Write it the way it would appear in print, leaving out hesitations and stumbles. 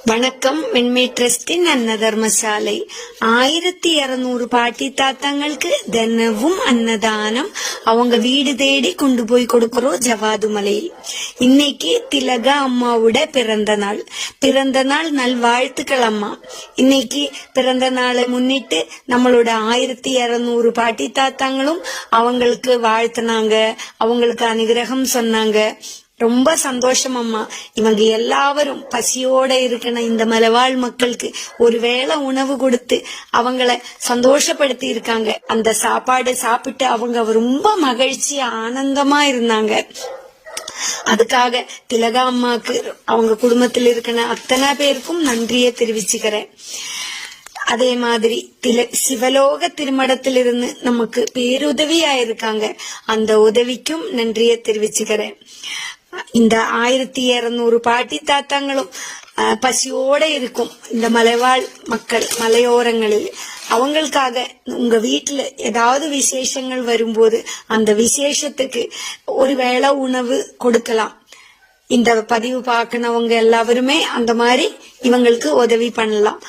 வணக்கம். வெண்மை ட்ரஸ்டின் அன்னதர்மசாலை 1200 பாட்டி தாத்தாங்களுக்கு தினமும் அன்னதானம் அவங்க வீடு தேடி கொண்டு போய் கொடுக்கிறோம் ஜவாது மலையில். இன்னைக்கு திலகா அம்மாவோட பிறந்த நாள் நல்வாழ்த்துக்கள் அம்மா. இன்னைக்கு பிறந்த நாளை முன்னிட்டு நம்மளோட 1200 பாட்டி தாத்தாங்களும் அவங்களுக்கு வாழ்த்துனாங்க, அவங்களுக்கு அனுகிரகம் சொன்னாங்க. ரொம்ப சந்தோஷம் அம்மா. இவங்க எல்லாரும் பசியோட இருக்கிற இந்த மலைவாழ் மக்களுக்கு ஒருவேளை உணவு கொடுத்து அவங்கள சந்தோஷப்படுத்தி இருக்காங்க. அந்த சாப்பாடு சாப்பிட்டு அவங்க ரொம்ப மகிழ்ச்சி ஆனந்தமா இருந்தாங்க. அதுக்காக திலகா அம்மாக்கு அவங்க குடும்பத்தில் இருக்கிற அத்தனை பேருக்கும் நன்றியை தெரிவிச்சுக்கிறேன். அதே மாதிரி சிவலோக திருமடத்திலிருந்து நமக்கு பேருதவியா இருக்காங்க, அந்த உதவிக்கும் நன்றியை தெரிவிச்சுக்கிறேன். இந்த 1200 பாட்டி தாத்தாங்களும் பசியோட இருக்கும் இந்த மலைவாழ் மக்கள் மலையோரங்களில். அவங்களுக்காக உங்க வீட்டுல ஏதாவது விசேஷங்கள் வரும்போது அந்த விசேஷத்துக்கு ஒருவேளை உணவு கொடுக்கலாம். இந்த பதிவு பார்க்கணவங்க எல்லாருமே அந்த மாதிரி இவங்களுக்கு உதவி பண்ணலாம்.